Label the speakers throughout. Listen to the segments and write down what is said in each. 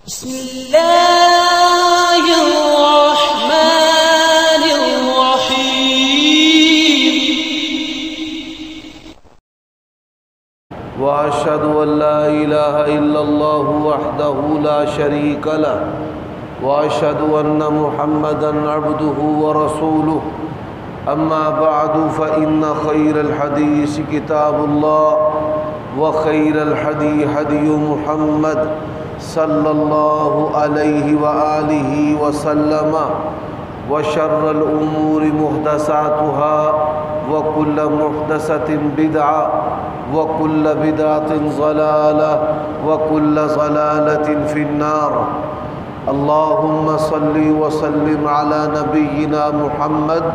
Speaker 1: بسم الله الرحمن الرحيم
Speaker 2: وأشهد أن لا إله إلا الله وحده لا شريك له وأشهد أن محمدًا عبده ورسوله أما بعد فإن خير الحديث كتاب الله وخير الهدي هدي محمد صلى الله عليه وآله وسلم وشر الأمور محدثاتها وكل محدثة بدعة وكل بدعة ضلالة وكل ضلالة في النار اللهم صل وسلم على نبينا محمد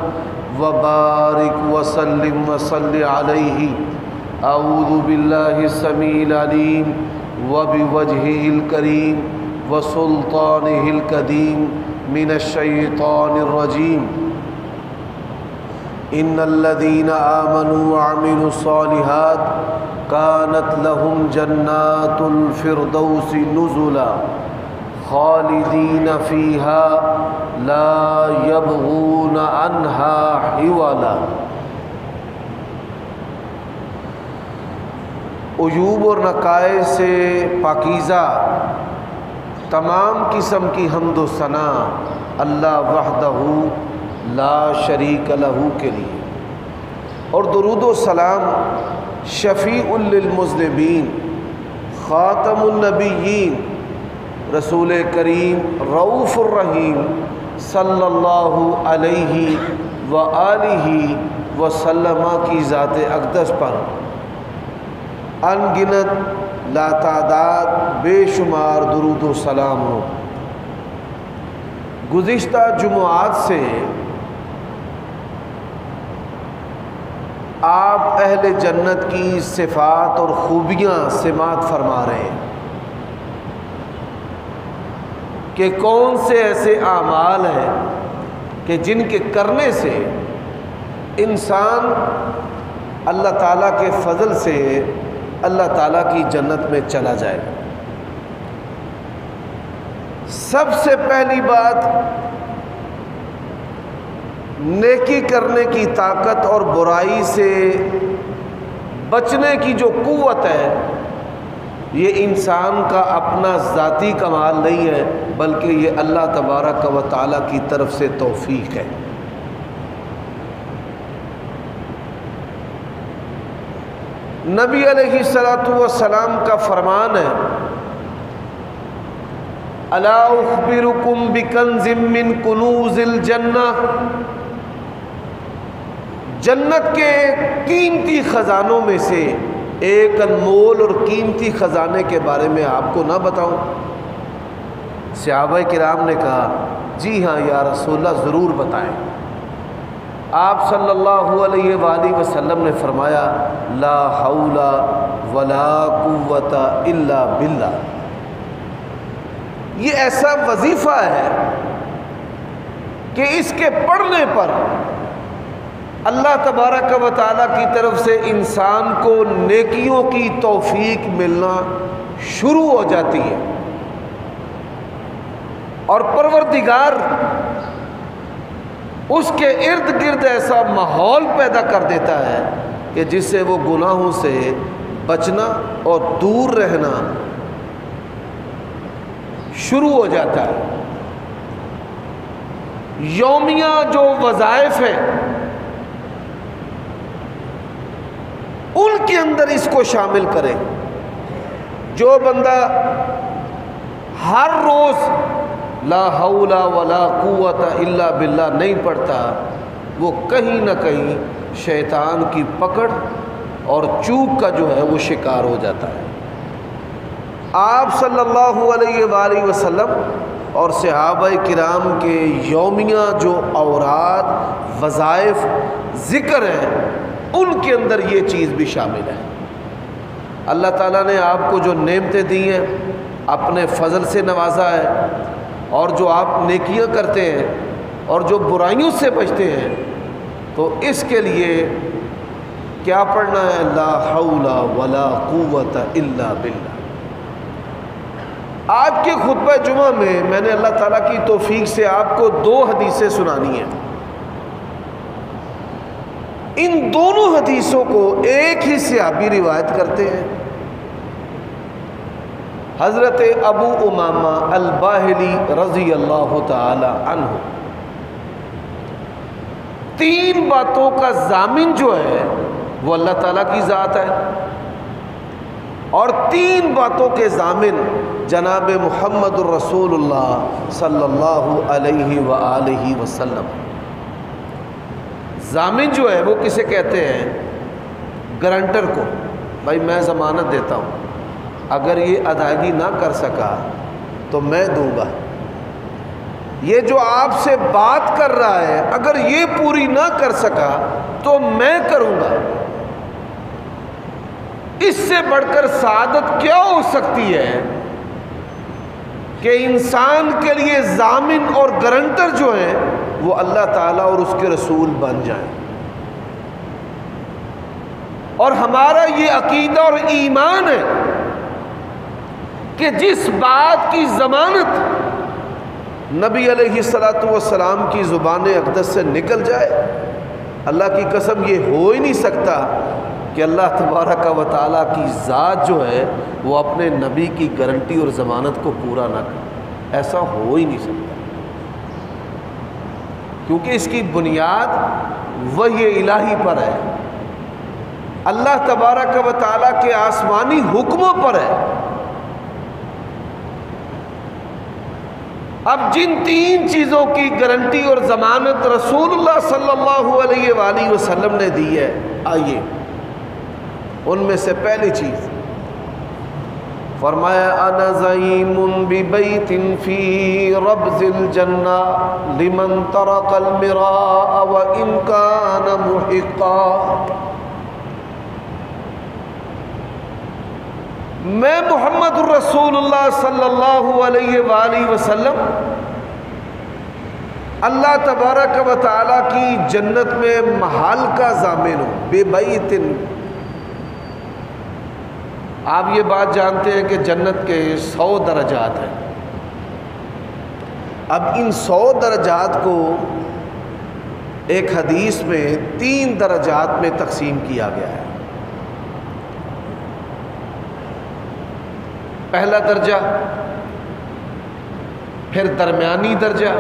Speaker 2: وبارك وسلم وصل عليه أعوذ بالله السميع العليم وبوجهه الكريم وسلطانه القديم من الشيطان الرجيم إن الذين آمنوا وعملوا الصالحات كانت لهم جنات الفردوس نزلا خالدين فيها لا يبغون عنها حولا۔ عیوب اور نقائص سے پاکیزہ تمام قسم کی حمد و ثنا اللہ وحدہ لا شریک لہ کے لیے، اور درود و سلام شفیع للمذنبین خاتم النبیین رسول کریم رؤوف الرحیم صلی اللہ علیہ وآلہ وسلم کی ذات اقدس پر ان گنت لاتعداد بے شمار درود و سلام ہو۔ گزشتہ جمعات سے آپ اہل جنت کی صفات اور خوبیاں سماعت فرما رہے ہیں کہ کون سے ایسے اعمال ہیں کہ جن کے کرنے سے انسان اللہ تعالیٰ کے فضل سے اللہ تعالیٰ کی جنت میں چلا جائے گا۔ سب سے پہلی بات، نیکی کرنے کی طاقت اور برائی سے بچنے کی جو قوت ہے، یہ انسان کا اپنا ذاتی کمال نہیں ہے، بلکہ یہ اللہ تبارک و تعالیٰ کی طرف سے توفیق ہے۔ نبی علیہ الصلوۃ والسلام کا فرمان ہے، الا اخبرکم بکنز من کنوز الجنہ، جنت کے قیمتی خزانوں میں سے ایک انمول اور قیمتی خزانے کے بارے میں آپ کو نہ بتاؤں؟ صحابہ کرام نے کہا جی ہاں یا رسول اللہ، ضرور بتائیں۔ آپ صلی اللہ علیہ وآلہ وسلم نے فرمایا لا حول ولا قوت الا باللہ۔ یہ ایسا وظیفہ ہے کہ اس کے پڑھنے پر اللہ تبارک و تعالیٰ کی طرف سے انسان کو نیکیوں کی توفیق ملنا شروع ہو جاتی ہے، اور پروردگار اس کے ارد گرد ایسا ماحول پیدا کر دیتا ہے کہ جس سے وہ گناہوں سے بچنا اور دور رہنا شروع ہو جاتا ہے۔ یومیہ جو وظائف ہیں ان کے اندر اس کو شامل کریں۔ جو بندہ ہر روز لا حول ولا قوت الا باللہ نہیں پڑھتا، وہ کہیں نہ کہیں شیطان کی پکڑ اور چوک کا جو ہے وہ شکار ہو جاتا ہے۔ آپ صلی اللہ علیہ وآلہ وسلم اور صحابہ کرام کے یومیہ جو اوراد، وظائف، ذکر ہیں، ان کے اندر یہ چیز بھی شامل ہے۔ اللہ تعالیٰ نے آپ کو جو نعمتیں دی ہیں اپنے فضل سے نوازا ہے، اور جو آپ نیکیاں کرتے ہیں اور جو برائیوں سے بچتے ہیں، تو اس کے لیے کیا پڑھنا ہے؟ لا حول ولا قوت الا باللہ۔ آج کے خطبہ جمعہ میں نے اللہ تعالیٰ کی توفیق سے آپ کو 2 حدیثیں سنانی ہیں۔ ان دونوں حدیثوں کو ایک ہی صحابی روایت کرتے ہیں، حضرت ابو امامہ الباہلی رضی اللہ تعالی عنہ۔ 3 باتوں کا ضامن جو ہے وہ اللہ تعالیٰ کی ذات ہے، اور 3 باتوں کے ضامن جناب محمد الرسول اللہ صلی اللہ علیہ وآلہ وسلم۔ ضامن جو ہے وہ کسے کہتے ہیں؟ گارنٹر کو۔ بھائی میں ضمانت دیتا ہوں، اگر یہ ادائیگی نہ کر سکا تو میں دوں گا، یہ جو آپ سے بات کر رہا ہے اگر یہ پوری نہ کر سکا تو میں کروں گا۔ اس سے بڑھ کر سعادت کیا ہو سکتی ہے کہ انسان کے لیے ضامن اور گارنٹر جو ہیں وہ اللہ تعالیٰ اور اس کے رسول بن جائیں۔ اور ہمارا یہ عقیدہ اور ایمان ہے کہ جس بات کی ضمانت نبی علیہ السلام کی زبان اقدس سے نکل جائے، اللہ کی قسم یہ ہو ہی نہیں سکتا کہ اللہ تبارک و تعالیٰ کی ذات جو ہے وہ اپنے نبی کی گارنٹی اور ضمانت کو پورا نہ کرے، ایسا ہو ہی نہیں سکتا، کیونکہ اس کی بنیاد وحی الہی پر ہے، اللہ تبارک و تعالیٰ کے آسمانی حکموں پر ہے۔ اب جن 3 چیزوں کی گارنٹی اور ضمانت رسول اللہ صلی اللہ علیہ وآلہ وسلم نے دی ہے، آئیے ان میں سے پہلی چیز فرمایا انا زعیم ببیت فی ربض الجنہ لمن ترک المراء وان کان محقا۔ میں محمد الرسول اللہ صلی اللہ علیہ وآلہ وسلم اللہ تبارک و تعالیٰ کی جنت میں محل کا ضامن ہوں۔ ببیت، آپ یہ بات جانتے ہیں کہ جنت کے 100 درجات ہیں۔ اب ان 100 درجات کو ایک حدیث میں 3 درجات میں تقسیم کیا گیا ہے۔ پہلا درجہ، پھر درمیانی درجہ،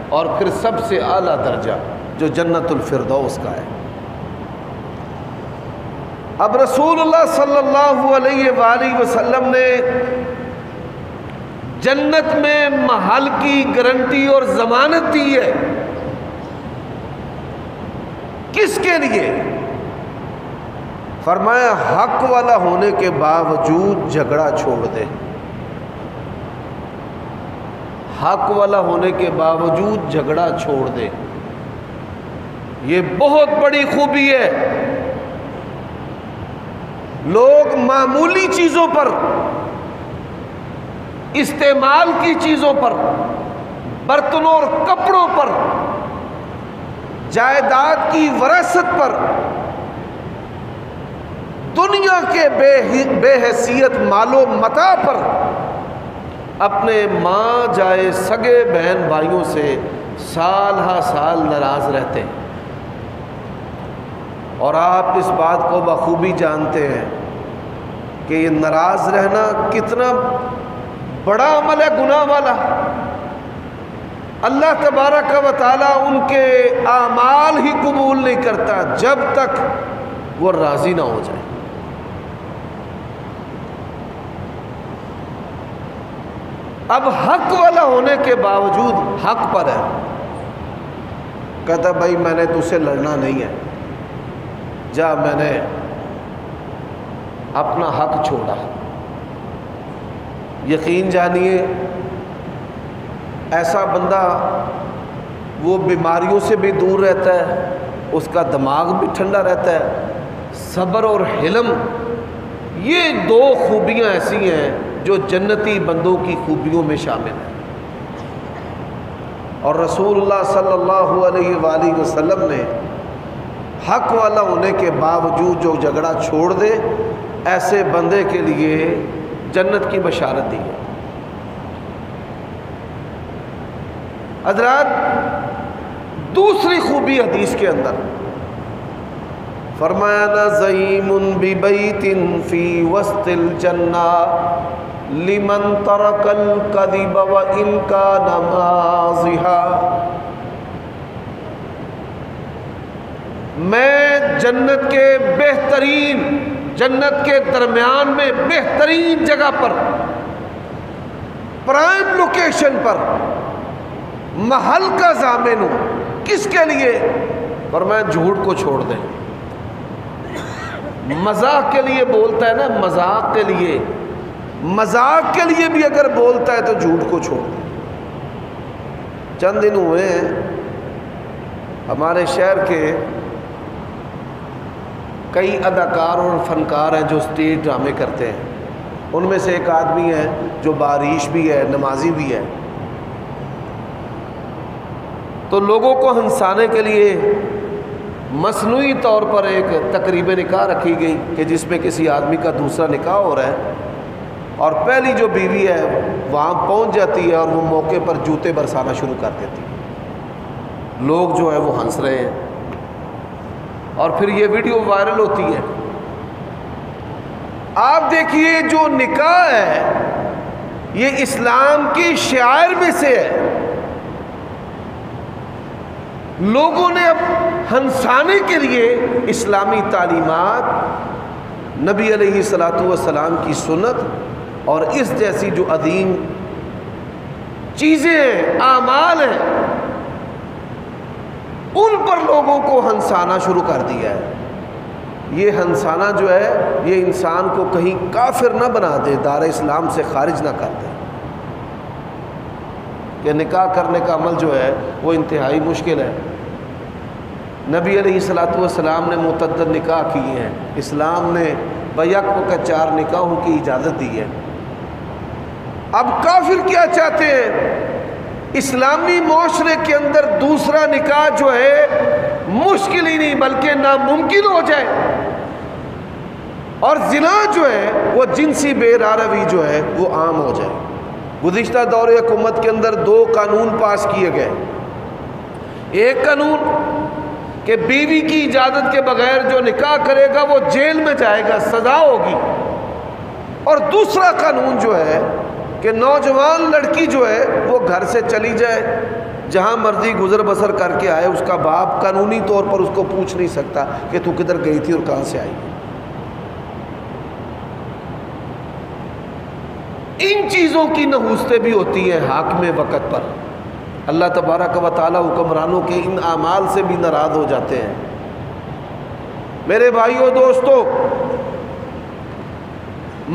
Speaker 2: اور پھر سب سے اعلیٰ درجہ جو جنت الفردوس کا ہے۔ اب رسول اللہ صلی اللہ علیہ وآلہ وسلم نے جنت میں محل کی گارنٹی اور ضمانت دی ہے، کس کے لیے؟ فرمایا حق والا ہونے کے باوجود جھگڑا چھوڑ دے، حق والا ہونے کے باوجود جھگڑا چھوڑ دے۔ یہ بہت بڑی خوبی ہے۔ لوگ معمولی چیزوں پر، استعمال کی چیزوں پر، برتنوں اور کپڑوں پر، جائیداد کی وراثت پر، دنیا کے بے حیثیت مال و متاع پر اپنے ماں جائے سگے بہن بھائیوں سے سال ہا سال ناراض رہتے ہیں۔ اور آپ اس بات کو بخوبی جانتے ہیں کہ یہ ناراض رہنا کتنا بڑا عمل ہے، گناہ والا۔ اللہ تبارک و تعالیٰ ان کے اعمال ہی قبول نہیں کرتا جب تک وہ راضی نہ ہو جائے۔ اب حق والا ہونے کے باوجود حق پر ہے، کہتا بھائی میں نے تجھ سے لڑنا نہیں ہے، جا میں نے اپنا حق چھوڑا۔ یقین جانیے ایسا بندہ وہ بیماریوں سے بھی دور رہتا ہے، اس کا دماغ بھی ٹھنڈا رہتا ہے۔ صبر اور حلم یہ 2 خوبیاں ایسی ہیں جو جنتی بندوں کی خوبیوں میں شامل ہیں، اور رسول اللہ صلی اللہ علیہ وآلہ وسلم نے حق والا ہونے کے باوجود جو جھگڑا چھوڑ دے ایسے بندے کے لیے جنت کی بشارت دی ہے۔ حضرات دوسری خوبی حدیث کے اندر فرمایا نا زعیم ببیت فی وسط الجنہ لمن ترک الکذب وان کان مازحا، میں جنت کے بہترین، جنت کے درمیان میں بہترین جگہ پر، پرائم لوکیشن پر محل کا ضامن ہوں۔ کس کے لیے؟ فرمایا جھوٹ کو چھوڑ دیں۔ مذاق کے لیے بولتا ہے نا، مذاق کے لیے، مذاق کے لیے بھی اگر بولتا ہے تو جھوٹ کو چھوڑ دیں۔ چند دن ہوئے ہیں ہمارے شہر کے کئی اداکار اور فنکار ہیں جو اسٹیج ڈرامے کرتے ہیں، ان میں سے ایک آدمی ہے جو باریش بھی ہے، نمازی بھی ہے۔ تو لوگوں کو ہنسانے کے لیے مصنوعی طور پر ایک تقریب نکاح رکھی گئی کہ جس میں کسی آدمی کا دوسرا نکاح ہو رہا ہے اور پہلی جو بیوی ہے وہاں پہنچ جاتی ہے اور وہ موقع پر جوتے برسانا شروع کر دیتی ہے۔ لوگ جو ہے وہ ہنس رہے ہیں اور پھر یہ ویڈیو وائرل ہوتی ہے۔ آپ دیکھیے جو نکاح ہے یہ اسلام کی شعائر میں سے ہے، لوگوں نے اب ہنسانے کے لیے اسلامی تعلیمات، نبی علیہ الصلوۃ والسلام کی سنت اور اس جیسی جو عظیم چیزیں ہیں، اعمال ہیں، ان پر لوگوں کو ہنسانا شروع کر دیا ہے۔ یہ ہنسانا جو ہے یہ انسان کو کہیں کافر نہ بنا دے، دار اسلام سے خارج نہ کر دے، کہ نکاح کرنے کا عمل جو ہے وہ انتہائی مشکل ہے۔ نبی علیہ الصلوۃ والسلام نے متعدد نکاح کیے ہیں، اسلام نے بیک وقت 4 نکاحوں کی اجازت دی ہے۔ اب کافر کیا چاہتے ہیں؟ اسلامی معاشرے کے اندر دوسرا نکاح جو ہے مشکل ہی نہیں بلکہ ناممکن ہو جائے، اور زنا جو ہے وہ جنسی بے راروی جو ہے وہ عام ہو جائے۔ گزشتہ دور حکومت کے اندر 2 قانون پاس کیے گئے۔ ایک قانون کہ بیوی کی اجازت کے بغیر جو نکاح کرے گا وہ جیل میں جائے گا، سزا ہوگی، اور دوسرا قانون جو ہے کہ نوجوان لڑکی جو ہے وہ گھر سے چلی جائے، جہاں مرضی گزر بسر کر کے آئے، اس کا باپ قانونی طور پر اس کو پوچھ نہیں سکتا کہ تو کدھر گئی تھی اور کہاں سے آئی۔ ان چیزوں کی نحوستیں بھی ہوتی ہیں حاکم وقت پر۔ اللہ تبارک و تعالی حکمرانوں کے ان اعمال سے بھی ناراض ہو جاتے ہیں۔ میرے بھائیو دوستو،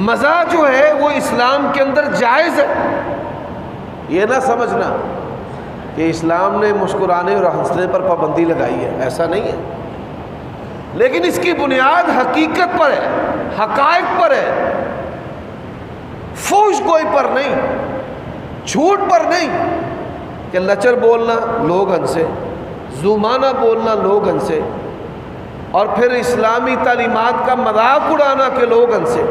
Speaker 2: مزہ جو ہے وہ اسلام کے اندر جائز ہے۔ یہ نہ سمجھنا کہ اسلام نے مسکرانے اور ہنسنے پر پابندی لگائی ہے، ایسا نہیں ہے، لیکن اس کی بنیاد حقیقت پر ہے، حقائق پر ہے، فحش گوئی پر نہیں، جھوٹ پر نہیں کہ لچر بولنا لوگ ہنسے، زمانہ بولنا لوگ ہنسے، اور پھر اسلامی تعلیمات کا مذاق اڑانا کہ لوگ ہنسے،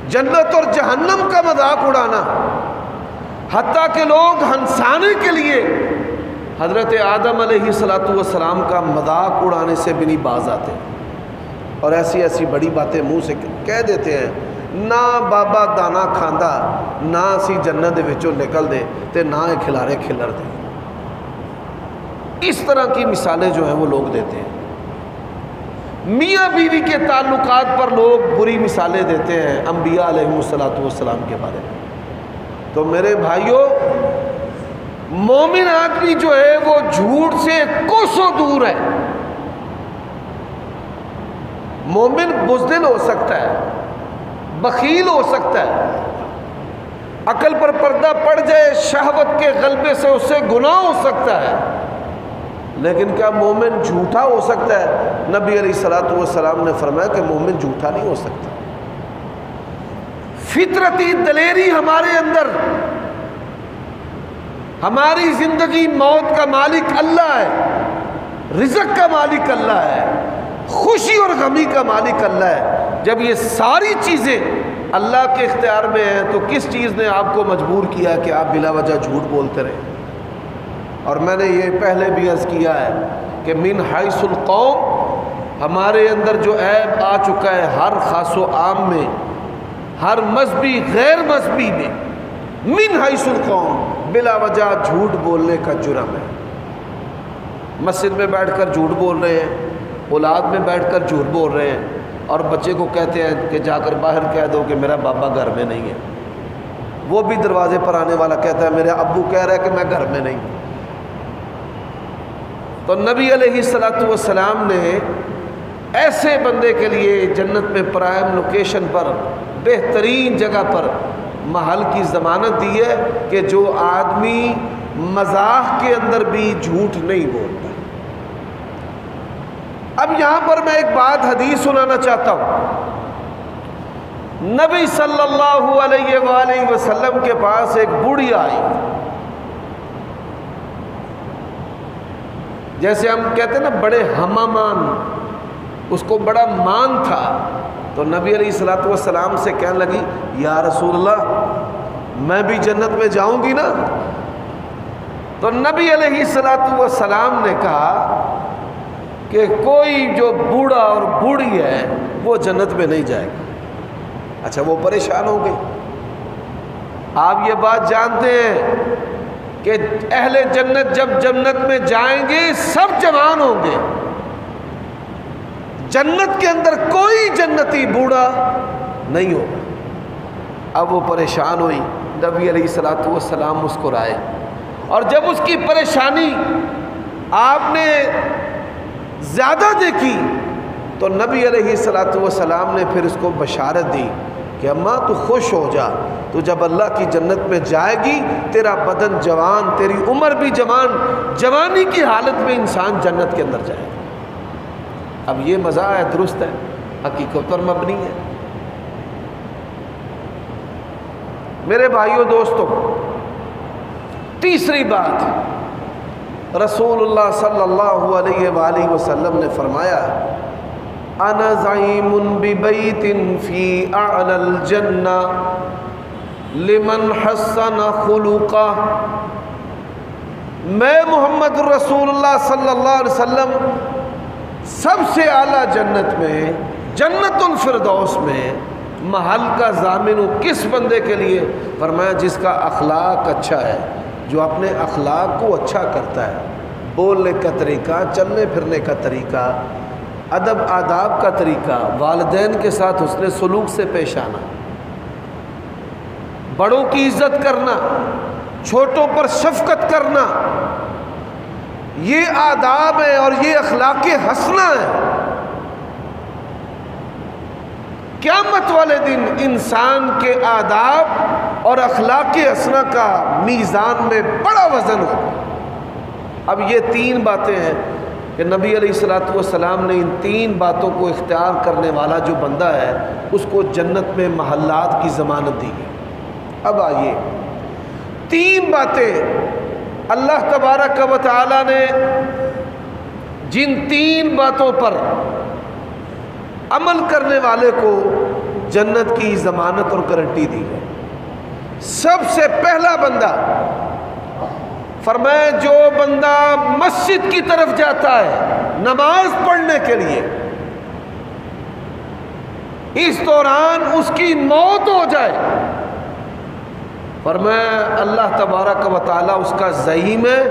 Speaker 2: جنت اور جہنم کا مذاق اڑانا، حتیٰ کہ لوگ ہنسانے کے لیے حضرت آدم علیہ الصلوۃ والسلام کا مذاق اڑانے سے بھی نہیں باز آتے، اور ایسی ایسی بڑی باتیں منہ سے کہہ دیتے ہیں، نہ بابا دانا کھاندا، نہ اسی جنت دے وچوں نکل دے تے نہ کھلارے کھلر دے۔ اس طرح کی مثالیں جو ہیں وہ لوگ دیتے ہیں۔ میاں بیوی کے تعلقات پر لوگ بری مثالیں دیتے ہیں انبیاء علیہ الصلوۃ والسلام کے بارے میں۔ تو میرے بھائیوں، مومن آدمی جو ہے وہ جھوٹ سے کوسوں دور ہے۔ مومن بزدل ہو سکتا ہے، بخیل ہو سکتا ہے، عقل پر پردہ پڑ جائے، شہوت کے غلبے سے اس سے گناہ ہو سکتا ہے، لیکن کیا مومن جھوٹا ہو سکتا ہے؟ نبی علیہ الصلوۃ والسلام نے فرمایا کہ مومن جھوٹا نہیں ہو سکتا۔ فطرتی دلیری ہمارے اندر، ہماری زندگی موت کا مالک اللہ ہے، رزق کا مالک اللہ ہے، خوشی اور غمی کا مالک اللہ ہے۔ جب یہ ساری چیزیں اللہ کے اختیار میں ہیں تو کس چیز نے آپ کو مجبور کیا کہ آپ بلا وجہ جھوٹ بولتے رہیں؟ اور میں نے یہ پہلے بھی عرض کیا ہے کہ من حیث القوم ہمارے اندر جو عیب آ چکا ہے ہر خاص و عام میں، ہر مذہبی غیر مذہبی میں، من حیث القوم بلا وجہ جھوٹ بولنے کا جرم ہے۔ مسجد میں بیٹھ کر جھوٹ بول رہے ہیں، اولاد میں بیٹھ کر جھوٹ بول رہے ہیں، اور بچے کو کہتے ہیں کہ جا کر باہر کہہ دو کہ میرا بابا گھر میں نہیں ہے، وہ بھی دروازے پر آنے والا کہتا ہے میرے ابو کہہ رہا ہے کہ میں گھر میں نہیں۔ تو نبی علیہ الصلوۃ والسلام نے ایسے بندے کے لیے جنت میں پرائم لوکیشن پر، بہترین جگہ پر محل کی ضمانت دی ہے کہ جو آدمی مزاح کے اندر بھی جھوٹ نہیں بولتا۔ اب یہاں پر میں ایک بات حدیث سنانا چاہتا ہوں۔ نبی صلی اللہ علیہ وآلہ وسلم کے پاس ایک بوڑھی آئی، جیسے ہم کہتے ہیں نا بڑے ہمامان، اس کو بڑا مان تھا، تو نبی علیہ الصلوۃ والسلام سے کہنے لگی یا رسول اللہ میں بھی جنت میں جاؤں گی نا؟ تو نبی علیہ الصلوۃ والسلام نے کہا کہ کوئی جو بوڑھا اور بوڑھی ہے وہ جنت میں نہیں جائے گا۔ اچھا، وہ پریشان ہو گئی۔ آپ یہ بات جانتے ہیں کہ اہل جنت جب جنت میں جائیں گے سب جوان ہوں گے، جنت کے اندر کوئی جنتی بوڑھا نہیں ہوگا۔ اب وہ پریشان ہوئی، نبی علیہ الصلوۃ والسلام مسکرائے، اور جب اس کی پریشانی آپ نے زیادہ دیکھی تو نبی علیہ الصلوۃ والسلام نے پھر اس کو بشارت دی کہ اماں تو خوش ہو جا، تو جب اللہ کی جنت میں جائے گی تیرا بدن جوان، تیری عمر بھی جوان، جوانی کی حالت میں انسان جنت کے اندر جائے گا۔ اب یہ مزاح ہے، درست ہے، حقیقت پر مبنی ہے۔ میرے بھائیوں دوستوں، تیسری بات، رسول اللہ صلی اللہ علیہ وآلہ وسلم نے فرمایا انا زعیم ببیت فی اعلی الجنہ لمن حسن خلقہ، میں محمد رسول اللہ صلی اللہ علیہ وسلم سب سے اعلیٰ جنت میں، جنت الفردوس میں محل کا ضامن ہوں۔ کس بندے کے لیے؟ فرمایا جس کا اخلاق اچھا ہے، جو اپنے اخلاق کو اچھا کرتا ہے، بولنے کا طریقہ، چلنے پھرنے کا طریقہ، ادب آداب کا طریقہ، والدین کے ساتھ حسن سلوک سے پیش آنا، بڑوں کی عزت کرنا، چھوٹوں پر شفقت کرنا، یہ آداب ہے اور یہ اخلاق حسنہ ہے۔ قیامت والے دن انسان کے آداب اور اخلاق حسنہ کا میزان میں بڑا وزن ہوگا۔ اب یہ تین باتیں ہیں کہ نبی علیہ الصلوۃ والسلام نے ان تین باتوں کو اختیار کرنے والا جو بندہ ہے اس کو جنت میں محلات کی ضمانت دی گئی۔ اب آئیے، تین باتیں اللہ تبارک و تعالی نے جن تین باتوں پر عمل کرنے والے کو جنت کی ضمانت اور گارنٹی دی ہے۔ سب سے پہلا بندہ فرمایا جو بندہ مسجد کی طرف جاتا ہے نماز پڑھنے کے لیے، اس دوران اس کی موت ہو جائے، فرمایا اللہ تبارک و تعالی اس کا زعیم ہے،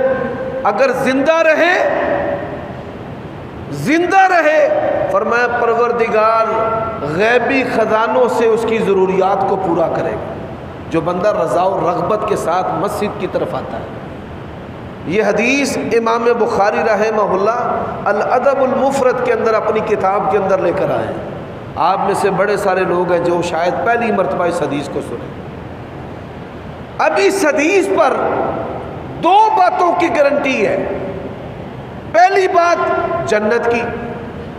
Speaker 2: اگر زندہ رہے فرمایا پروردگار غیبی خزانوں سے اس کی ضروریات کو پورا کرے گا۔ جو بندہ رضا و رغبت کے ساتھ مسجد کی طرف آتا ہے، یہ حدیث امام بخاری رحمہ اللہ الادب المفرد کے اندر اپنی کتاب کے اندر لے کر آئے ہیں۔ آپ میں سے بڑے سارے لوگ ہیں جو شاید پہلی مرتبہ اس حدیث کو سنیں۔ اب اس حدیث پر دو باتوں کی گارنٹی ہے۔ پہلی بات جنت کی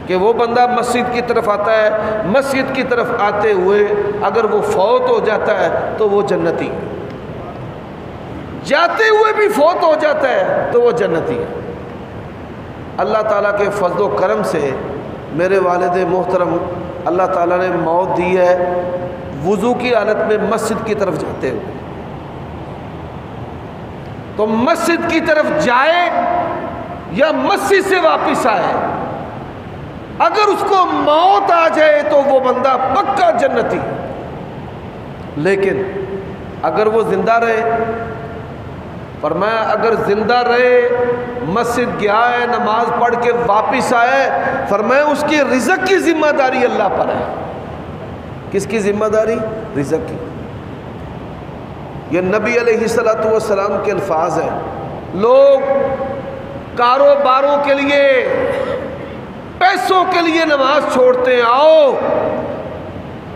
Speaker 2: کہ وہ بندہ مسجد کی طرف آتا ہے، مسجد کی طرف آتے ہوئے اگر وہ فوت ہو جاتا ہے تو وہ جنتی ہے، جاتے ہوئے بھی فوت ہو جاتا ہے تو وہ جنتی ہے۔ اللہ تعالیٰ کے فضل و کرم سے میرے والد محترم اللہ تعالیٰ نے موت دی ہے، وضو کی حالت میں مسجد کی طرف جاتے ہوئے، تو مسجد کی طرف جائے یا مسجد سے واپس آئے، اگر اس کو موت آ جائے تو وہ بندہ پکا جنتی، لیکن اگر وہ زندہ رہے، فرمایا اگر زندہ رہے، مسجد گیا ہے، نماز پڑھ کے واپس آئے، فرمایا اس کی رزق کی ذمہ داری اللہ پر ہے۔ کس کی ذمہ داری؟ رزق کی۔ یہ نبی علیہ السلام کے الفاظ ہیں۔ لوگ کاروباروں کے لیے، پیسوں کے لیے نماز چھوڑتے ہیں، آؤ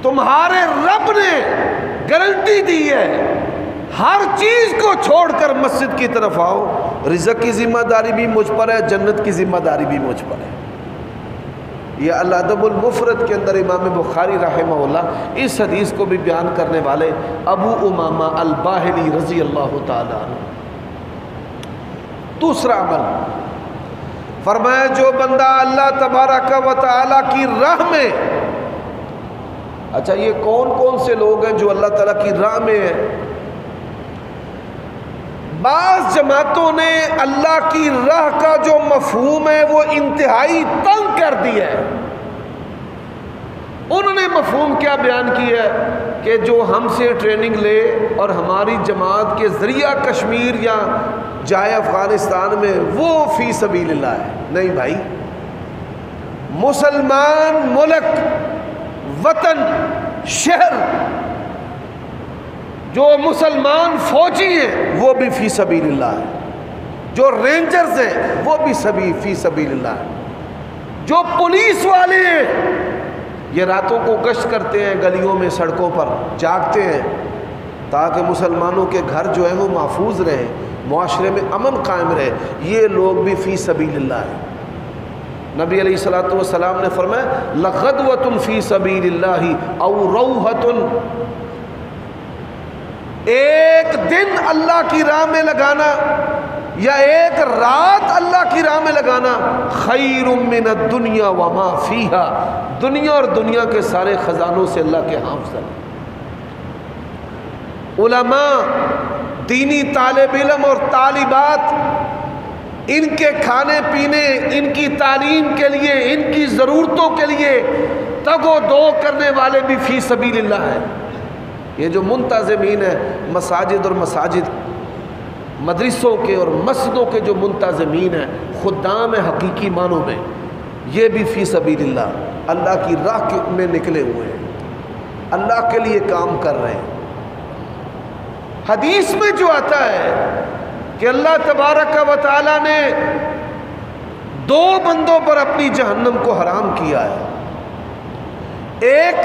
Speaker 2: تمہارے رب نے گارنٹی دی ہے، ہر چیز کو چھوڑ کر مسجد کی طرف آؤ، رزق کی ذمہ داری بھی مجھ پر ہے، جنت کی ذمہ داری بھی مجھ پر ہے۔ یہ الادب المفرد کے اندر امام بخاری رحمہ اللہ اس حدیث کو بھی بیان کرنے والے ابو امامہ الباہلی رضی اللہ تعالیٰ عنہ۔ دوسرا عمل فرمایا جو بندہ اللہ تبارک و تعالیٰ کی راہ میں، اچھا یہ کون کون سے لوگ ہیں جو اللہ تعالیٰ کی راہ میں ہیں؟ بعض جماعتوں نے اللہ کی راہ کا جو مفہوم ہے وہ انتہائی تنگ کر دیا ہے۔ انہوں نے مفہوم کیا بیان کیا ہے کہ جو ہم سے ٹریننگ لے اور ہماری جماعت کے ذریعہ کشمیر یا جائے افغانستان میں وہ فی سبیل اللہ ہے۔ نہیں بھائی، مسلمان ملک، وطن، شہر، جو مسلمان فوجی ہیں وہ بھی فی سبیل اللہ ہے، جو رینجرز ہیں وہ بھی فی سبیل اللہ ہے، جو پولیس والے ہیں یہ راتوں کو گشت کرتے ہیں، گلیوں میں سڑکوں پر جاگتے ہیں تاکہ مسلمانوں کے گھر جو ہیں وہ محفوظ رہے، معاشرے میں امن قائم رہے، یہ لوگ بھی فی سبیل اللہ ہیں۔ نبی علیہ السلام نے فرمایا لغدوۃ فی سبیل اللہ او روحۃ، ایک دن اللہ کی راہ میں لگانا یا ایک رات اللہ کی راہ میں لگانا خیر من الدنیا وما فیہا، دنیا اور دنیا کے سارے خزانوں سے اللہ کے ہاں افضل۔ علماء، دینی طالب علم اور طالبات، ان کے کھانے پینے، ان کی تعلیم کے لیے، ان کی ضرورتوں کے لیے تگ و دو کرنے والے بھی فی سبیل اللہ ہیں۔ یہ جو منتظمین ہیں مساجد اور مساجد، مدرسوں کے اور مسجدوں کے جو منتظمین ہیں، خدام حقیقی معنوں میں، یہ بھی فی سبیل اللہ، اللہ کی راہ میں نکلے ہوئے ہیں، اللہ کے لیے کام کر رہے ہیں۔ حدیث میں جو آتا ہے کہ اللہ تبارک و تعالیٰ نے دو بندوں پر اپنی جہنم کو حرام کیا ہے، ایک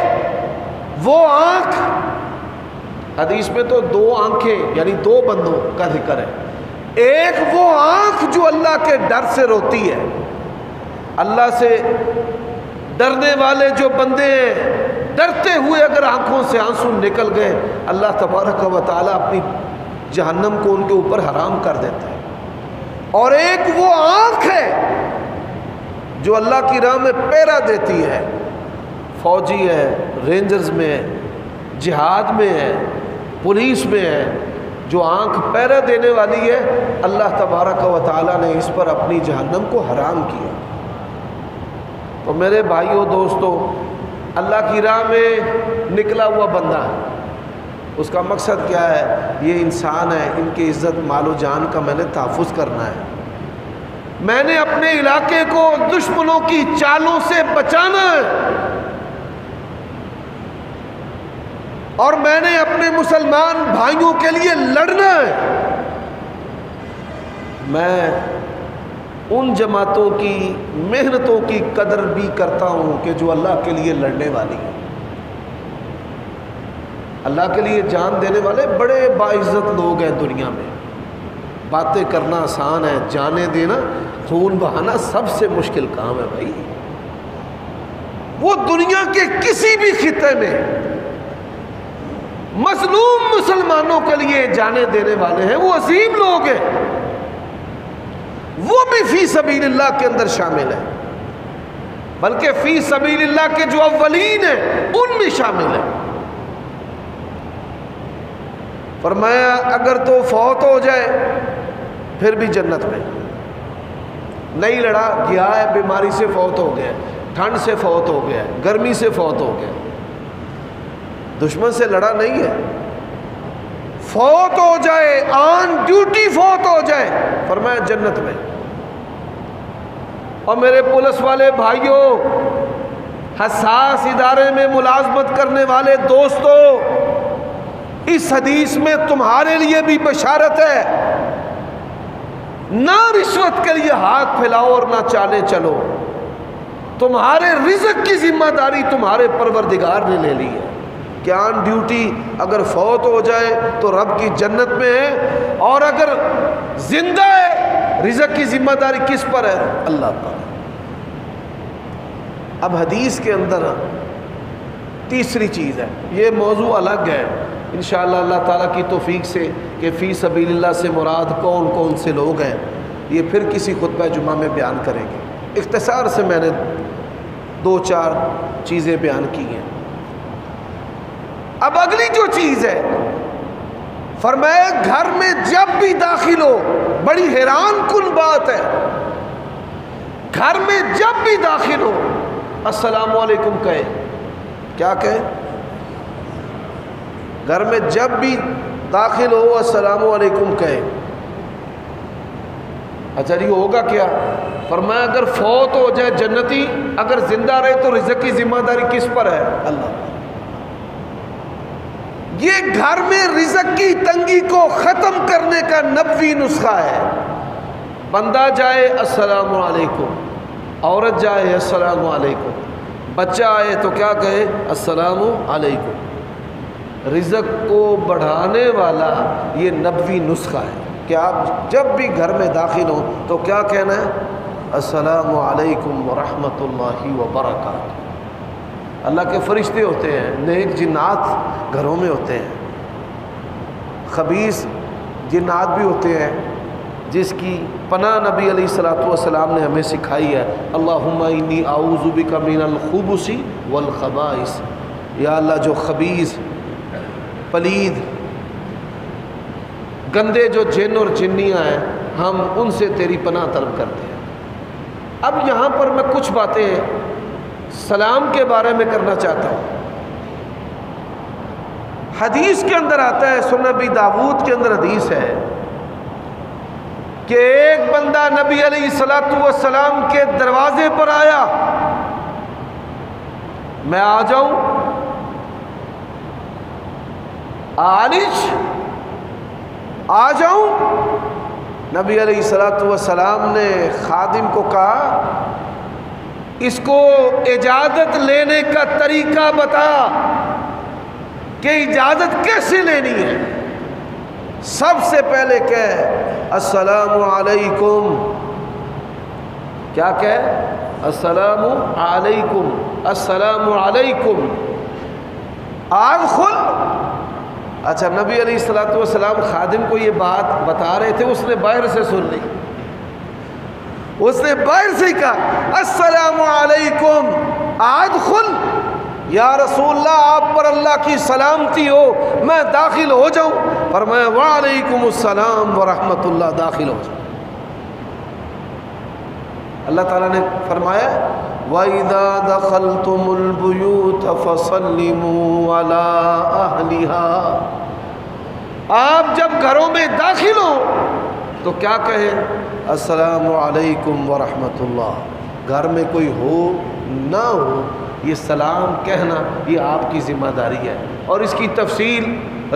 Speaker 2: وہ آنکھ، حدیث میں تو دو آنکھیں یعنی دو بندوں کا ذکر ہے، ایک وہ آنکھ جو اللہ کے ڈر سے روتی ہے، اللہ سے ڈرنے والے جو بندے ہیں، ڈرتے ہوئے اگر آنکھوں سے آنسو نکل گئے اللہ تبارک و تعالیٰ اپنی جہنم کو ان کے اوپر حرام کر دیتا ہے۔ اور ایک وہ آنکھ ہے جو اللہ کی راہ میں پہرا دیتی ہے، فوجی ہے، رینجرز میں ہے، جہاد میں ہے، پولیس میں ہے، جو آنکھ پہرا دینے والی ہے، اللہ تبارک و تعالیٰ نے اس پر اپنی جہنم کو حرام کیا۔ تو میرے بھائیوں دوستوں، اللہ کی راہ میں نکلا ہوا بندہ، اس کا مقصد کیا ہے؟ یہ انسان ہے، ان کی عزت مال و جان کا میں نے تحفظ کرنا ہے، میں نے اپنے علاقے کو دشمنوں کی چالوں سے بچانا ہے، اور میں نے اپنے مسلمان بھائیوں کے لیے لڑنا ہے۔ میں ان جماعتوں کی محنتوں کی قدر بھی کرتا ہوں کہ جو اللہ کے لیے لڑنے والی ہیں، اللہ کے لیے جان دینے والے بڑے باعزت لوگ ہیں دنیا میں۔ باتیں کرنا آسان ہے، جانیں دینا، خون بہانا سب سے مشکل کام ہے بھائی۔ وہ دنیا کے کسی بھی خطے میں مظلوم مسلمانوں کے لیے جانے دینے والے ہیں، وہ عظیم لوگ ہیں، وہ بھی فی سبیل اللہ کے اندر شامل ہیں، بلکہ فی سبیل اللہ کے جو اولین ہیں ان میں شامل ہیں۔ فرمایا اگر تو فوت ہو جائے پھر بھی جنت میں، نہیں لڑا، گیا ہے بیماری سے فوت ہو گیا، ٹھنڈ سے فوت ہو گیا، گرمی سے فوت ہو گیا، دشمن سے لڑا نہیں ہے، فوت ہو جائے، آن ڈیوٹی فوت ہو جائے، فرمایا جنت میں۔ اور میرے پولیس والے بھائیوں، حساس ادارے میں ملازمت کرنے والے دوستوں، اس حدیث میں تمہارے لیے بھی بشارت ہے، نہ رشوت کے لیے ہاتھ پھیلاؤ اور نہ چالے چلو، تمہارے رزق کی ذمہ داری تمہارے پروردگار نے لے لی ہے کہ آن ڈیوٹی اگر فوت ہو جائے تو رب کی جنت میں ہے، اور اگر زندہ ہے رزق کی ذمہ داری کس پر ہے؟ اللہ پر۔ اب حدیث کے اندر تیسری چیز ہے، یہ موضوع الگ ہے انشاءاللہ اللہ تعالیٰ کی توفیق سے کہ فی سبیل اللہ سے مراد کون کون سے لوگ ہیں، یہ پھر کسی خطبہ جمعہ میں بیان کریں گے۔ اختصار سے میں نے 2-4 چیزیں بیان کی ہیں۔ اب اگلی جو چیز ہے، فرمایا گھر میں جب بھی داخل ہو، بڑی حیران کن بات ہے، گھر میں جب بھی داخل ہو السلام علیکم کہے۔ کیا کہے؟ گھر میں جب بھی داخل ہو السلام علیکم کہے۔ اچھا جی ہوگا کیا؟ فرمایا اگر فوت ہو جائے جنتی، اگر زندہ رہے تو رزق کی ذمہ داری کس پر ہے؟ اللہ پر۔ یہ گھر میں رزق کی تنگی کو ختم کرنے کا نبوی نسخہ ہے۔ بندہ جائے السلام علیکم، عورت جائے السلام علیکم، بچہ آئے تو کیا کہے؟ السلام علیکم۔ رزق کو بڑھانے والا یہ نبوی نسخہ ہے کہ آپ جب بھی گھر میں داخل ہوں تو کیا کہنا ہے؟ السلام علیکم ورحمۃ اللہ وبرکاتہ۔ اللہ کے فرشتے ہوتے ہیں، نیک جنات گھروں میں ہوتے ہیں، خبیث جنات بھی ہوتے ہیں، جس کی پناہ نبی علیہ الصلوۃ والسلام نے ہمیں سکھائی ہے۔ اللہم انی اعوذ بک من الخبث والخبائث، یا اللہ جو خبیث، پلید، گندے جو جن اور جنیاں ہیں، ہم ان سے تیری پناہ طلب کرتے ہیں۔ اب یہاں پر میں کچھ باتیں سلام کے بارے میں کرنا چاہتا ہوں۔ حدیث کے اندر آتا ہے، سنن ابی داؤد کے اندر حدیث ہے کہ ایک بندہ نبی علیہ الصلوۃ والسلام کے دروازے پر آیا، میں آ جاؤں؟ عالج آ جاؤں؟ نبی علیہ الصلوۃ والسلام نے خادم کو کہا اس کو اجازت لینے کا طریقہ بتا کہ اجازت کیسے لینی ہے۔ سب سے پہلے کہے السلام علیکم۔ کیا کہے؟ السلام علیکم، السلام علیکم۔ آگ کھل۔ اچھا نبی علیہ الصلوۃ والسلام خادم کو یہ بات بتا رہے تھے، اس نے باہر سے سن لی، اس نے باہر سے کہا السلام علیکم، آج کھل، یا رسول اللہ آپ پر اللہ کی سلامتی ہو، میں داخل ہو جاؤں؟ فرمایا وعلیکم السلام ورحمۃ اللہ، داخل ہو جاؤ۔ اللہ تعالیٰ نے فرمایا وَإِذَا دَخَلْتُمُ الْبُيُوتَ فَسَلِّمُوا عَلَىٰ أَهْلِهَا، آپ جب گھروں میں داخل ہوں تو کیا کہیں؟ السلام علیکم ورحمۃ اللہ۔ گھر میں کوئی ہو نہ ہو، یہ سلام کہنا یہ آپ کی ذمہ داری ہے، اور اس کی تفصیل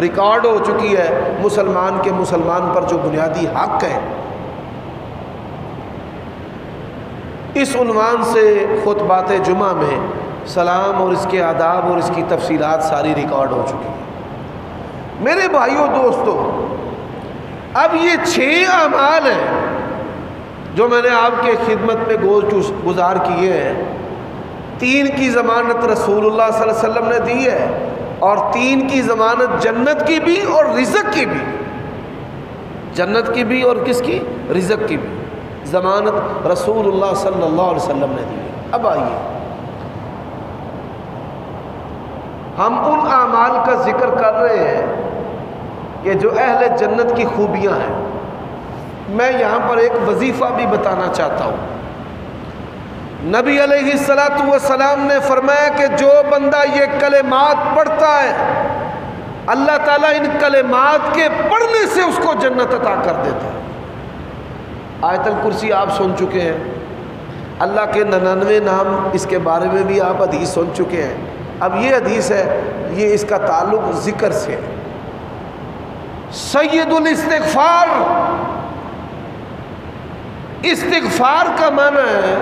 Speaker 2: ریکارڈ ہو چکی ہے۔ مسلمان کے مسلمان پر جو بنیادی حق ہے، اس عنوان سے خطبات جمعہ میں سلام اور اس کے آداب اور اس کی تفصیلات ساری ریکارڈ ہو چکی ہیں۔ میرے بھائیوں دوستو، اب یہ 6 اعمال ہیں جو میں نے آپ کے خدمت میں گزار کیے ہیں۔ 3 کی ضمانت رسول اللہ صلی اللہ علیہ وسلم نے دی ہے، اور 3 کی ضمانت جنت کی بھی اور رزق کی بھی، جنت کی بھی اور کس کی؟ رزق کی بھی ضمانت رسول اللہ صلی اللہ علیہ وسلم نے دی ہے۔ اب آئیے ہم ان اعمال کا ذکر کر رہے ہیں کہ جو اہل جنت کی خوبیاں ہیں، میں یہاں پر ایک وظیفہ بھی بتانا چاہتا ہوں۔ نبی علیہ السلام نے فرمایا کہ جو بندہ یہ کلمات پڑھتا ہے، اللہ تعالیٰ ان کلمات کے پڑھنے سے اس کو جنت عطا کر دیتا ہے۔ آیت الکرسی آپ سن چکے ہیں، اللہ کے 99 نام اس کے بارے میں بھی آپ حدیث سن چکے ہیں۔ اب یہ حدیث ہے، یہ اس کا تعلق ذکر سے ہے۔ سید الاستغفار، استغفار کا معنی ہے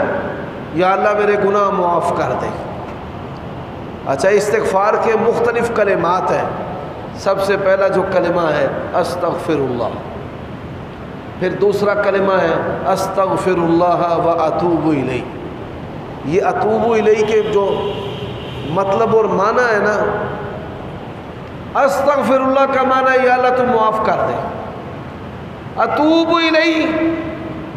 Speaker 2: یا اللہ میرے گناہ معاف کر دے۔ اچھا، استغفار کے مختلف کلمات ہیں۔ سب سے پہلا جو کلمہ ہے استغفر اللہ، پھر دوسرا کلمہ ہے استغفر اللہ و اتوب الیہ۔ یہ اتوب الیہ کے جو مطلب اور معنی ہے نا، استغفر اللہ کا معنی ہے یا اللہ تو معاف کر دے، اتوب الیہ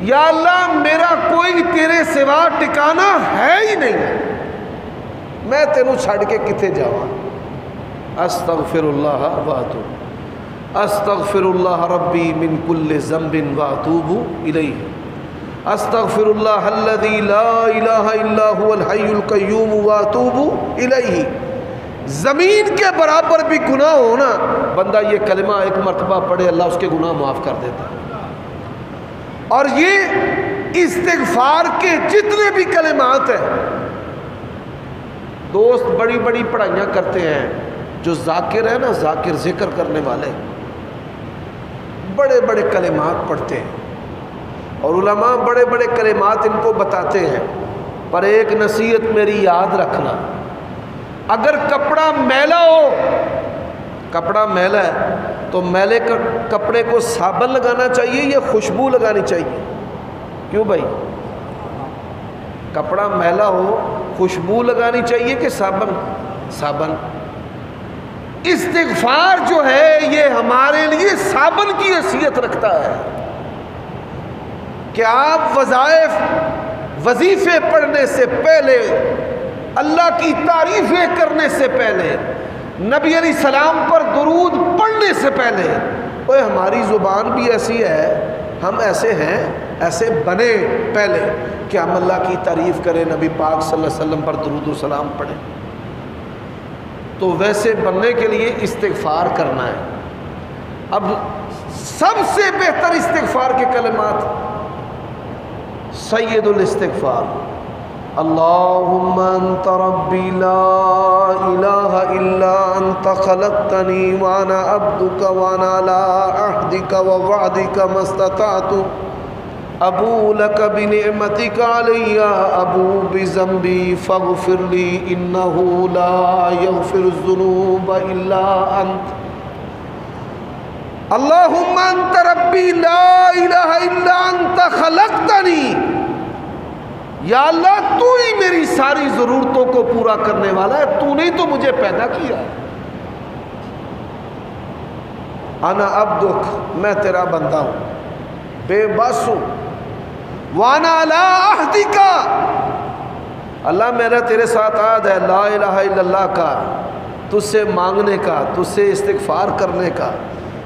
Speaker 2: یا اللہ میرا کوئی تیرے سوا ٹھکانہ ہے ہی نہیں، میں تینوں چھڑ کے کتے جاواں۔ استغفر اللہ و اتوب، استغفر اللہ ربی من کل ذنب و اتوب الیہ، استغفر اللہ الذی لا الہ الا هو الحی القیوم و اتوب الیہ۔ زمین کے برابر بھی گناہ ہونا، بندہ یہ کلمہ ایک مرتبہ پڑھے، اللہ اس کے گناہ معاف کر دیتا ہے۔ اور یہ استغفار کے جتنے بھی کلمات ہیں، دوست بڑی بڑی پڑھائیاں کرتے ہیں، جو ذاکر ہے نا، ذاکر ذکر کرنے والے بڑے بڑے کلمات پڑھتے ہیں، اور علماء بڑے بڑے کلمات ان کو بتاتے ہیں، پر ایک نصیحت میری یاد رکھنا، اگر کپڑا میلا ہو، کپڑا میلا ہے تو میلے کپڑے کو صابن لگانا چاہیے یا خوشبو لگانی چاہیے؟ کیوں بھائی؟ کپڑا میلا ہو خوشبو لگانی چاہیے کہ صابن؟ صابن۔ استغفار جو ہے یہ ہمارے لیے صابن کی حیثیت رکھتا ہے کہ آپ وظیفے پڑھنے سے پہلے، اللہ کی تعریفیں کرنے سے پہلے، نبی علیہ السلام پر درود پڑھنے سے پہلے، اوہ ہماری زبان بھی ایسی ہے، ہم ایسے ہیں، ایسے بنے پہلے کہ ہم اللہ کی تعریف کریں، نبی پاک صلی اللہ علیہ وسلم پر درود و سلام پڑھیں۔ تو ویسے بننے کے لیے استغفار کرنا ہے۔ اب سب سے بہتر استغفار کے کلمات، سید الاستغفار، اللہم انت ربی لا الہ الا انت خلقتنی وانا عبدک وانا علی عہدک ووعدک ما استطعت ابو لک بنعمتک علی ابو بذنبی فاغفر لی انہ لا یغفر الذنوب الا انت۔ اللہم انت ربی لا الہ الا انت خلقتنی، یا اللہ تو ہی میری ساری ضرورتوں کو پورا کرنے والا ہے، تو نے تو مجھے پیدا کیا ہے۔ انا عبدک، میں تیرا بندہ ہوں، بے بس ہوں، وانا علی عہدک، اللہ میرا تیرے ساتھ عہد ہے لا الہ الا اللہ کا، تجھ سے مانگنے کا، تجھ سے استغفار کرنے کا،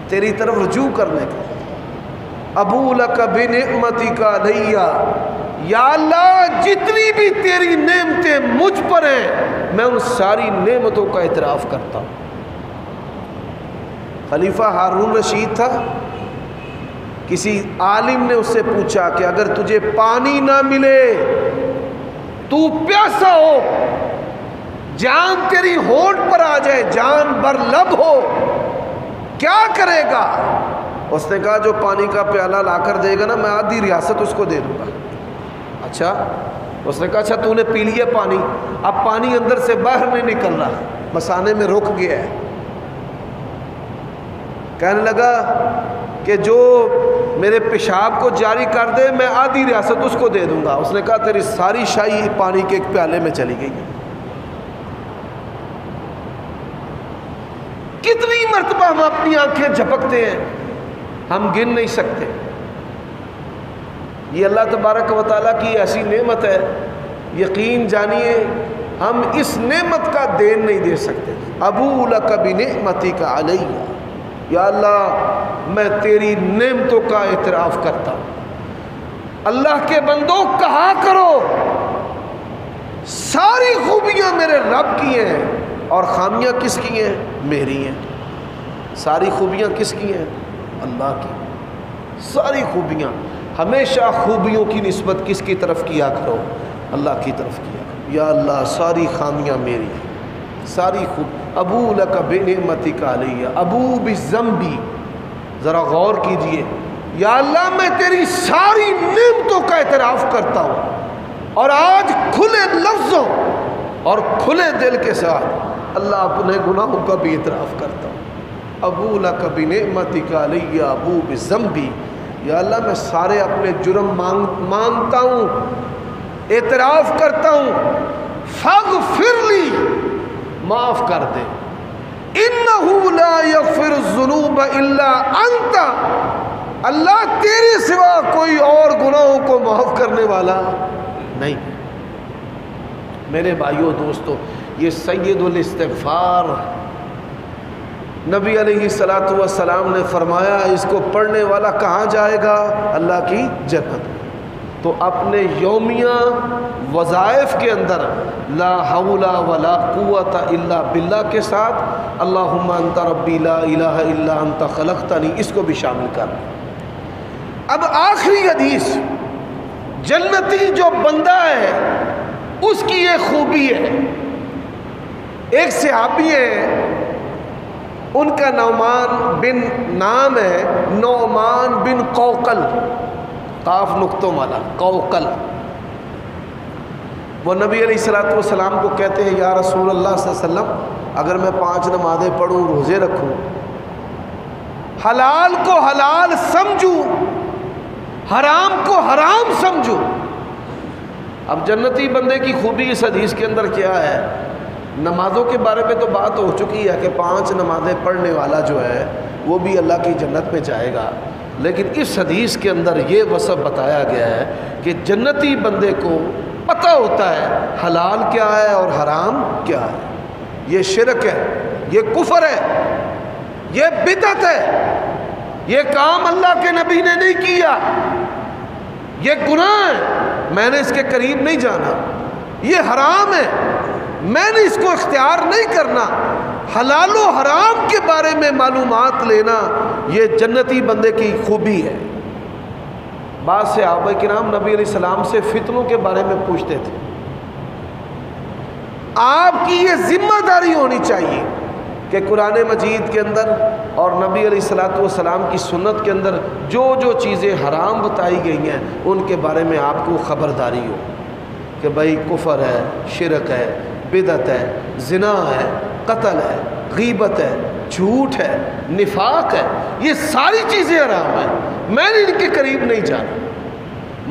Speaker 2: تیری طرف رجوع کرنے کا۔ ابو لک بنعمتک علی، یا اللہ جتنی بھی تیری نعمتیں مجھ پر ہیں میں ان ساری نعمتوں کا اعتراف کرتا ہوں۔ خلیفہ ہارون رشید تھا، کسی عالم نے اس سے پوچھا کہ اگر تجھے پانی نہ ملے، تو پیاسا ہو، جان تیری ہونٹ پر آ جائے، جان بر لب ہو، کیا کرے گا؟ اس نے کہا جو پانی کا پیالہ لا کر دے گا نا، میں آدھی ریاست اس کو دے دوں گا۔ اچھا، اس نے کہا اچھا تو نے پی لیا پانی، اب پانی اندر سے باہر نہیں نکل رہا، مسانے میں رک گیا ہے۔ کہنے لگا کہ جو میرے پیشاب کو جاری کر دے میں آدھی ریاست اس کو دے دوں گا۔ اس نے کہا تیری ساری شاہی پانی کے ایک پیالے میں چلی گئی ہے۔ کتنی مرتبہ ہم اپنی آنکھیں جھپکتے ہیں، ہم گن نہیں سکتے۔ یہ اللہ تبارک و تعالیٰ کی ایسی نعمت ہے، یقین جانیے ہم اس نعمت کا دین نہیں دے سکتے۔ ابو لک بنعمتک علی، یا اللہ میں تیری نعمتوں کا اعتراف کرتا ہوں۔ اللہ کے بندوں کہا کرو ساری خوبیاں میرے رب کی ہیں اور خامیاں کس کی ہیں؟ میری ہیں۔ ساری خوبیاں کس کی ہیں؟ اللہ کی۔ ساری خوبیاں، ہمیشہ خوبیوں کی نسبت کس کی طرف کیا کرو؟ اللہ کی طرف کیا کرو۔ یا اللہ ساری خامیاں میری ہیں، ساری خوب ابو لک بنعمتک علیہ ابو بذنبی۔ ذرا غور کیجئے، یا اللہ میں تیری ساری نعمتوں کا اعتراف کرتا ہوں اور آج کھلے لفظوں اور کھلے دل کے ساتھ اللہ اپنے گناہوں کا بھی اعتراف کرتا ہوں۔ ابو لک بنعمتک علیہ ابو بذنبی۔ یا اللہ میں سارے اپنے جرم مانتا ہوں، اعتراف کرتا ہوں، فاغفر لی، معاف کر دے۔ انہ لا یغفر الذنوب الا انت، اللہ تیرے سوا کوئی اور گناہوں کو معاف کرنے والا نہیں۔ میرے بھائیوں دوستو، یہ سید الاستغفار نبی علیہ السلام نے فرمایا اس کو پڑھنے والا کہاں جائے گا؟ اللہ کی جنت میں۔ تو اپنے یومیہ وظائف کے اندر لا حول ولا قوت الا باللہ کے ساتھ اللہم انت ربی لا الہ الا انت خلقتنی، اس کو بھی شامل کر۔ اب آخری حدیث، جنتی جو بندہ ہے اس کی یہ خوبی ہے۔ ایک صحابی ہے، ان کا نام ہے نعمان بن قوقل، قاف نقطوں والا قوقل۔ وہ نبی علیہ السلام کو کہتے ہیں یا رسول اللہ صلی اللہ علیہ وسلم اگر میں 5 نمازیں پڑھوں، روزے رکھوں، حلال کو حلال سمجھوں، حرام کو حرام سمجھوں۔ اب جنتی بندے کی خوبی اس حدیث کے اندر کیا ہے؟ نمازوں کے بارے میں تو بات ہو چکی ہے کہ 5 نمازیں پڑھنے والا جو ہے وہ بھی اللہ کی جنت میں جائے گا، لیکن اس حدیث کے اندر یہ وصف بتایا گیا ہے کہ جنتی بندے کو پتہ ہوتا ہے حلال کیا ہے اور حرام کیا ہے۔ یہ شرک ہے، یہ کفر ہے، یہ بدعت ہے، یہ کام اللہ کے نبی نے نہیں کیا، یہ گناہ ہے، میں نے اس کے قریب نہیں جانا، یہ حرام ہے، میں نے اس کو اختیار نہیں کرنا۔ حلال و حرام کے بارے میں معلومات لینا یہ جنتی بندے کی خوبی ہے۔ بعض صحابہ کرام نبی علیہ السلام سے فتنوں کے بارے میں پوچھتے تھے۔ آپ کی یہ ذمہ داری ہونی چاہیے کہ قرآن مجید کے اندر اور نبی علیہ السلام کی سنت کے اندر جو جو چیزیں حرام بتائی گئی ہیں ان کے بارے میں آپ کو خبرداری ہو کہ بھائی کفر ہے، شرک ہے، بدعت ہے، زنا ہے، قتل ہے، غیبت ہے، جھوٹ ہے، نفاق ہے، یہ ساری چیزیں حرام ہیں، میں نے ان کے قریب نہیں جانا۔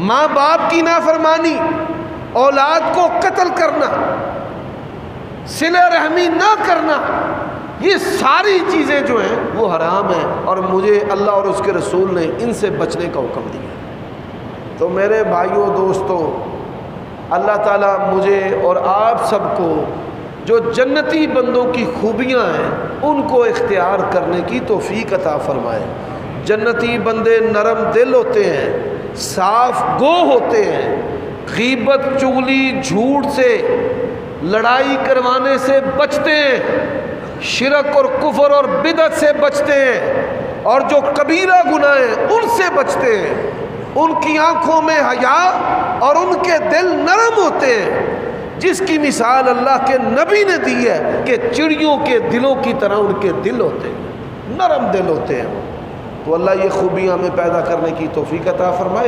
Speaker 2: ماں باپ کی نافرمانی، اولاد کو قتل کرنا، صلہ رحمی نہ کرنا، یہ ساری چیزیں جو ہیں وہ حرام ہیں اور مجھے اللہ اور اس کے رسول نے ان سے بچنے کا حکم دیا۔ تو میرے بھائیوں دوستوں، اللہ تعالیٰ مجھے اور آپ سب کو جو جنتی بندوں کی خوبیاں ہیں ان کو اختیار کرنے کی توفیق عطا فرمائے۔ جنتی بندے نرم دل ہوتے ہیں، صاف گو ہوتے ہیں، غیبت، چغلی، جھوٹ سے، لڑائی کروانے سے بچتے ہیں، شرک اور کفر اور بدعت سے بچتے ہیں، اور جو کبیرہ گناہ ہیں ان سے بچتے ہیں۔ ان کی آنکھوں میں حیا اور ان کے دل نرم ہوتے ہیں، جس کی مثال اللہ کے نبی نے دی ہے کہ چڑیوں کے دلوں کی طرح ان کے دل ہوتے ہیں، نرم دل ہوتے ہیں۔ تو اللہ یہ خوبیاں ہمیں پیدا کرنے کی توفیق عطا فرمائے۔